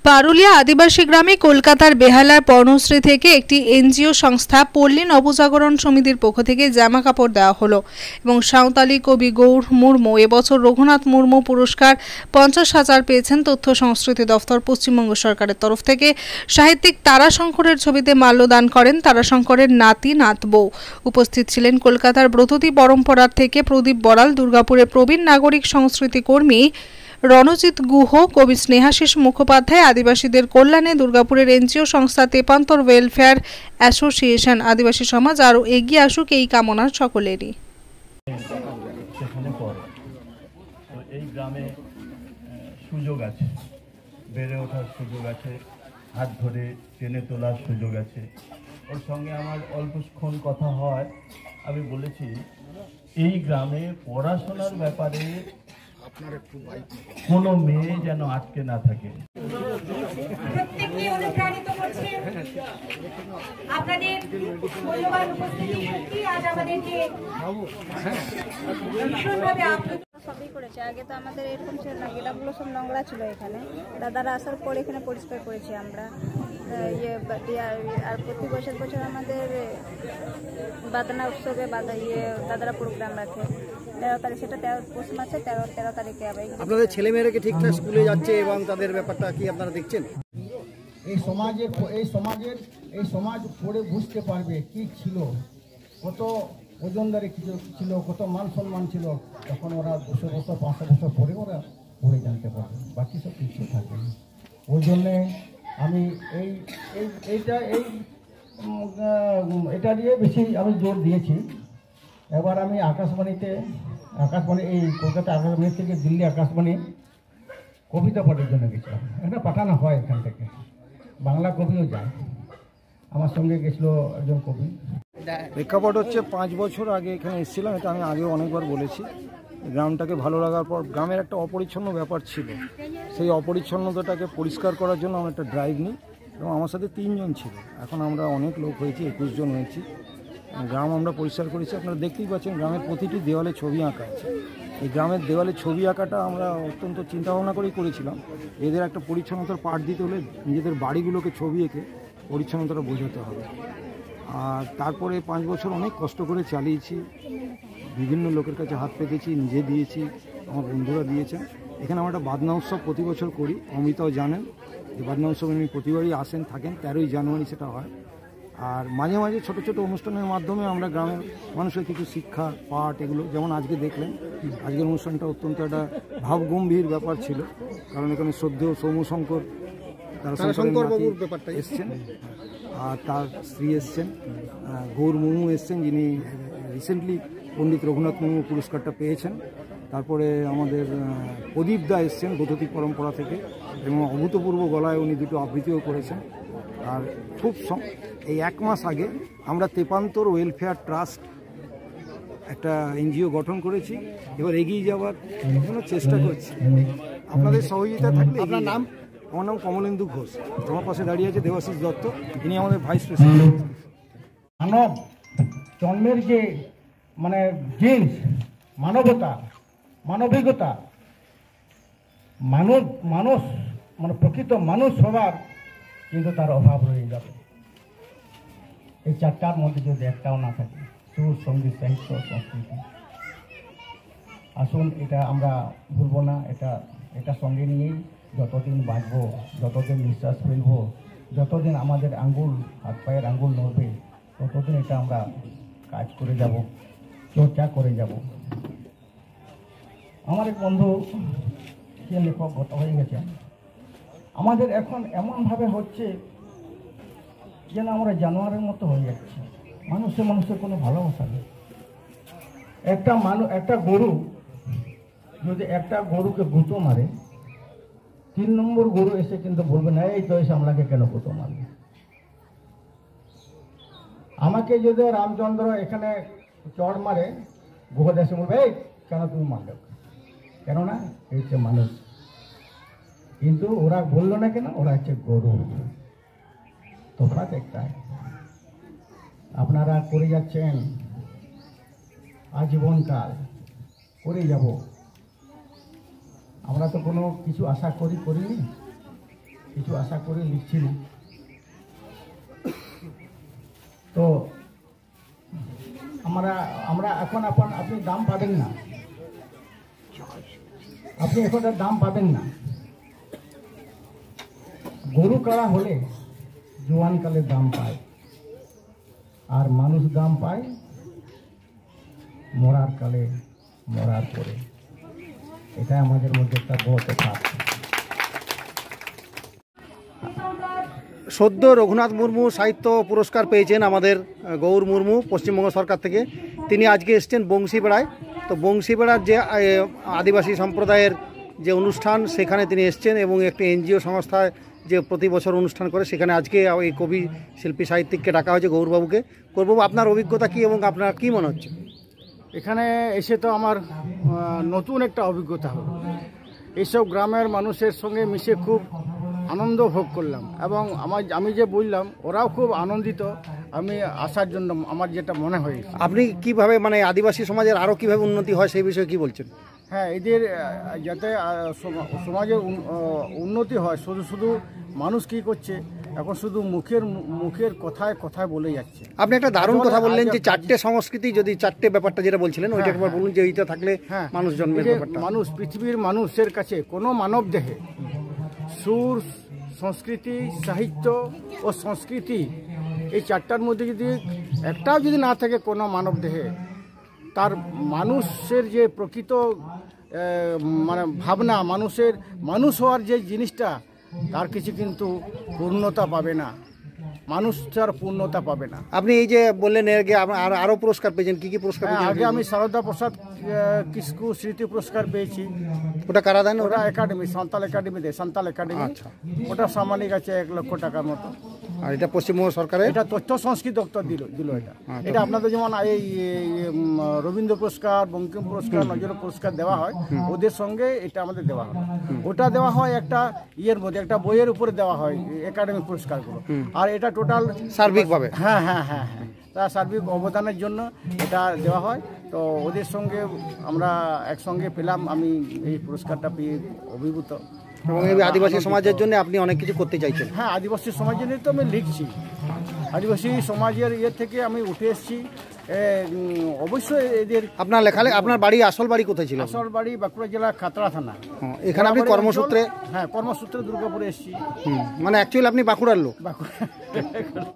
পারুলিয়া আদিবাসী গ্রামে কলকাতার বেহালার পর্ণশ্রী থেকে একটি এনজিও সংস্থা পল্লী নবজাগরণ সমিতির পক্ষ থেকে জামা কাপড় দেওয়া হলো এবং সাঁওতালি কবি গৌর মুর্মু এবছর রঘুনাথ মুর্মু পুরস্কার 50,000 পেয়েছেন। তথ্য সংস্কৃতি দফতর পশ্চিমবঙ্গ সরকারের তরফ থেকে সাহিত্যিক তারাশঙ্করের ছবিতে মাল্যদান করেন তারাশঙ্করের নাতি নাতবউ। উপস্থিত ছিলেন কলকাতার ব্রততী পরম্পরার থেকে প্রদীপ বড়াল, দুর্গাপুরের প্রবীণ নাগরিক সংস্কৃতি কর্মী রণজিৎ গুহ, কবি স্নেহাশিস মুখোপাধ্যায়, আদিবাসীদের কল্যাণে দুর্গাপুরের এনজিও সংস্থা তেপান্তর ওয়েলফেয়ার অ্যাসোসিয়েশন। আদিবাসী সমাজ আরও এগিয়ে আসুক এই কামনা সকলেরই। এই গ্রামে সুযোগ আছে, বেড়ে ওঠার সুযোগ আছে, হাত ধরে টেনে তোলার সুযোগ আছে। ওর সঙ্গে আমার অল্পক্ষণ কথা হয়। আমি বলেছি এই গ্রামে পড়াশোনার ব্যাপারে কোনো মেয়ে যেন আটকে না থাকে। প্রত্যেককে অনুপ্রাণিত করছে আপনাদের মূল্যবান উপস্থিতি সত্যি আজ আমাদেরকে ভীষণভাবে আপ্লুত। সবই করেছে। আগে তো আমাদের এরকম ছিল না, গেটাগুলো সব নোংরা ছিল। এখানে দাদারা আসার পর এখানে পরিষ্কার করেছি আমরা। আর প্রতি বছর আমাদের বাদনা উৎসবে দাদারা প্রোগ্রাম রাখে 13 তারিখ, সেটা 13 পৌষ মাসে 13 তারিখে হবে। আপনাদের ছেলেমেয়েরা কি ঠিকঠাক স্কুলে যাচ্ছে এবং তাদের ব্যাপারটা কি আপনারা দেখছেন? এই সমাজ পড়ে বুঝতে পারবে কি ছিল, কত ওজনদারি ছিল, কত মান সম্মান ছিল। তখন ওরা 200 বছর 500 বছর পরে ওরা পড়ে জানতে পারবে, বাকি সব কিছু থাকবে না। ওই জন্যে আমি এটা নিয়ে বেশি আমি জোর দিয়েছি। এবার আমি আকাশবাণী এই কলকাতা আকাশবাণী থেকে দিল্লি আকাশবাণী কবিতা পাঠের জন্য গেছিলাম। এটা পাঠানো হয় এখান থেকে, বাংলা কবিও যায়। আমার সঙ্গে গেছিল একজন কবি। প্রেক্ষাপট হচ্ছে 5 বছর আগে এখানে এসেছিলাম, এটা আমি আগেও অনেকবার বলেছি। গ্রামটাকে ভালো লাগার পর গ্রামের একটা অপরিচ্ছন্ন ব্যাপার ছিল, সেই অপরিচ্ছন্নতাটাকে পরিষ্কার করার জন্য আমরা একটা ড্রাইভ নিই এবং আমার সাথে 3 জন ছিল। এখন আমরা অনেক লোক হয়েছি, 21 জন হয়েছি। গ্রাম আমরা পরিষ্কার করেছি। আপনারা দেখতেই পাচ্ছেন গ্রামের প্রতিটি দেওয়ালে ছবি আঁকা আছে। এই গ্রামের দেওয়ালে ছবি আঁকাটা আমরা অত্যন্ত চিন্তাভাবনা করেই করেছিলাম। এদের একটা পরিচ্ছন্নতার পাঠ দিতে হলে নিজেদের বাড়িগুলোকে ছবি এঁকে পরিচ্ছন্নতাটা বোঝাতে হবে। আর তারপরে 5 বছর অনেক কষ্ট করে চালিয়েছি, বিভিন্ন লোকের কাছে হাত পেতেছি, নিজে দিয়েছি, আমার বন্ধুরা দিয়েছেন। এখানে আমরা একটা বাদনা উৎসব প্রতি বছর করি, অমিতাও জানেন। এই বাদনা উৎসবে উনি প্রতিবারই আসেন থাকেন, 13ই জানুয়ারি সেটা হয়। আর মাঝে মাঝে ছোট ছোট অনুষ্ঠানের মাধ্যমে আমরা গ্রামের মানুষের কিছু শিক্ষা পাঠ এগুলো, যেমন আজকে দেখলেন, আজকের অনুষ্ঠানটা অত্যন্ত একটা ভাবগম্ভীর ব্যাপার ছিল, কারণ এখানে শ্রদ্ধেয় সৌম্যশঙ্কর তারাশঙ্করবাবুর ব্যাপারটা এসছেন, আর তার স্ত্রী এসছেন, গৌর মুর্মু এসছেন, যিনি রিসেন্টলি পণ্ডিত রঘুনাথ মুর্মু পুরস্কারটা পেয়েছেন। তারপরে আমাদের প্রদীপ দা এসছেন ব্রততী পরম্পরা থেকে, এবং অভূতপূর্ব গলায় উনি 2টো আবৃত্তিও করেছেন। আর খুব এই 1 মাস আগে আমরা তেপান্তর ওয়েলফেয়ার ট্রাস্ট একটা এনজিও গঠন করেছি। এবার এগিয়ে যাওয়ার জন্য চেষ্টা করছি, আপনাদের সহযোগিতা থাকলে। আপনার নাম? আমার নাম কমলেন্দু ঘোষ। আমার পাশে দাঁড়িয়ে আছে দেবাশিস দত্ত, ইনি আমাদের ভাইস প্রেসিডেন্ট। মানব জন্মের যে জিন্স, মানবতা, মানবিকতা, মানুষ প্রকৃত মানুষ হবার কিন্তু তার অভাব রয়ে যাবে। এই 4টার মধ্যে যদি একটাও না থাকে, সুর, সঙ্গীত, সাহিত্য, সংস্কৃতি। আসুন এটা আমরা ভুলব না। এটা সঙ্গে নিয়েই যতদিন বাঁচবো, যতদিন নিঃশ্বাস ফেলবো, যতদিন আমাদের হাত পায়ের আঙ্গুল নড়বে, ততদিন এটা আমরা কাজ করে যাব, চর্চা করে যাব। আমার এক বন্ধু যে লেখক গত হয়ে গেছে, আমাদের এখন এমনভাবে হচ্ছে যেন আমরা জানোয়ারের মতো হয়ে যাচ্ছি। মানুষের কোনো ভালোবাসা নেই। একটা গরু যদি একটা গরুকে গুঁতো মারে, 3 নম্বর গরু এসে কিন্তু বলবে না, এই তো এসে আমাকে কেন গুঁতো মারবে। আমাকে যদি রামচন্দ্র এখানে চড় মারে, গুহদ এসে বলবে, এই কেন তুমি মারলে? কেননা এই হচ্ছে মানুষ। কিন্তু ওরা বললো না কেন, ওরা হচ্ছে গরু। তোমরা একটাই, আপনারা করে যাচ্ছেন আজীবনকাল, করে যাব। আমরা তো কোনো কিছু আশা করিনি। কিছু আশা করে লিখছি না। তো আমরা এখন আপনি দাম পাবেন না, আপনি এখন আর দাম পাবেন না। গরু কাড়া হলে জোয়ানকালে দাম পায়, আর মানুষ দাম পায় মরার কালে, মরার পরে। এটা আমাদের মধ্যে একটা বড় তফাৎ। সদ্য রঘুনাথ মুর্মু সাহিত্য পুরস্কার পেয়েছেন আমাদের গৌর মুর্মু পশ্চিমবঙ্গ সরকার থেকে। তিনি আজকে এসছেন বংশীবেড়ায়। তো বংশীবেড়ার যে আদিবাসী সম্প্রদায়ের যে অনুষ্ঠান, সেখানে তিনি এসছেন এবং একটি এনজিও সংস্থায় যে প্রতি বছর অনুষ্ঠান করে, সেখানে আজকে এই কবি শিল্পী সাহিত্যিককে ডাকা হয়েছে, গৌরবাবুকে। গৌরবাবু, আপনার অভিজ্ঞতা কী এবং আপনার কী মনে হচ্ছে? এখানে এসে তো আমার নতুন একটা অভিজ্ঞতা হলো। এইসব গ্রামের মানুষের সঙ্গে মিশে খুব আনন্দ ভোগ করলাম এবং আমি যে বললাম ওরাও খুব আনন্দিত আমি আসার জন্য। আমার যেটা মনে হয়, আপনি কিভাবে মানে আদিবাসী সমাজের আরও কীভাবে উন্নতি হয় সেই বিষয়ে কী বলছেন? হ্যাঁ, এদের যাতে সমাজের উন্নতি হয়, শুধু মানুষ কি করছে এখন শুধু মুখের কথায় বলে যাচ্ছে। আপনি একটা দারুণ কথা বললেন যে চারটে সংস্কৃতি, যদি চারটে ব্যাপারটা যেটা বলছিলেন ওইটা একবার বলুন, যে এইটা থাকলে মানুষ জন্মের ব্যাপারটা। মানুষ, পৃথিবীর মানুষের কাছে কোনো মানব দেহে সুর, সংস্কৃতি, সাহিত্য ও সংস্কৃতি, এই চারটার মধ্যে যদি একটাও যদি না থাকে কোনো মানব দেহে, তার মানুষের যে প্রকৃত মানে ভাবনা, মানুষ হওয়ার যে জিনিসটা, তার কিছু কিন্তু পূর্ণতা পাবে না, মানুষ তার পূর্ণতা পাবে না। আপনি এই যে বললেন এর আগে আরও পুরস্কার পেয়েছেন, কি কি পুরস্কার পেয়েছেন? আগে আমি সারদা প্রসাদ কিসকু স্মৃতি পুরস্কার পেয়েছি। ওটা কারা দেন? ওটা একাডেমি, সান্তাল একাডেমি দেয়, সান্তাল একাডেমি। ওটা সামানিক আছে 1 লক্ষ টাকার মতো। আর এটা পশ্চিমবঙ্গ সরকারের, এটা তথ্য সংস্কৃতি দপ্তর দিল এটা। এটা আপনাদের যেমন এই রবীন্দ্র পুরস্কার, বঙ্কিম পুরস্কার, নজরুল পুরস্কার দেওয়া হয়, ওদের সঙ্গে এটা আমাদের দেওয়া হয়। ওটা দেওয়া হয় একটা ইয়ের মধ্যে, একটা বইয়ের উপরে দেওয়া হয় একাডেমি পুরস্কারগুলো। আর এটা টোটাল সার্বিকভাবে, হ্যাঁ, তার সার্বিক অবদানের জন্য এটা দেওয়া হয়। তো ওদের সঙ্গে আমরা একসঙ্গে পেলাম, আমি এই পুরস্কারটা পেয়ে অভিভূত। এবং এই আদিবাসী সমাজের জন্য আপনি অনেক কিছু করতে চাইছেন। হ্যাঁ, আদিবাসী সমাজের জন্য তো আমি লিখছি। আদিবাসী সমাজের থেকে আমি উঠে এসেছি। অবশ্যই এদের আপনার লেখালে আপনার বাড়ি, আসল বাড়ি কোথায় ছিল? আসল বাড়ি বাঁকুড়া জেলা খাতড়া থানা। এখানে আপনি কর্মসূত্রে? হ্যাঁ, কর্মসূত্রে দুর্গাপুরে এসেছি। মানে অ্যাকচুয়ালি আপনি বাঁকুড়ার লোক? বাঁকুড়া।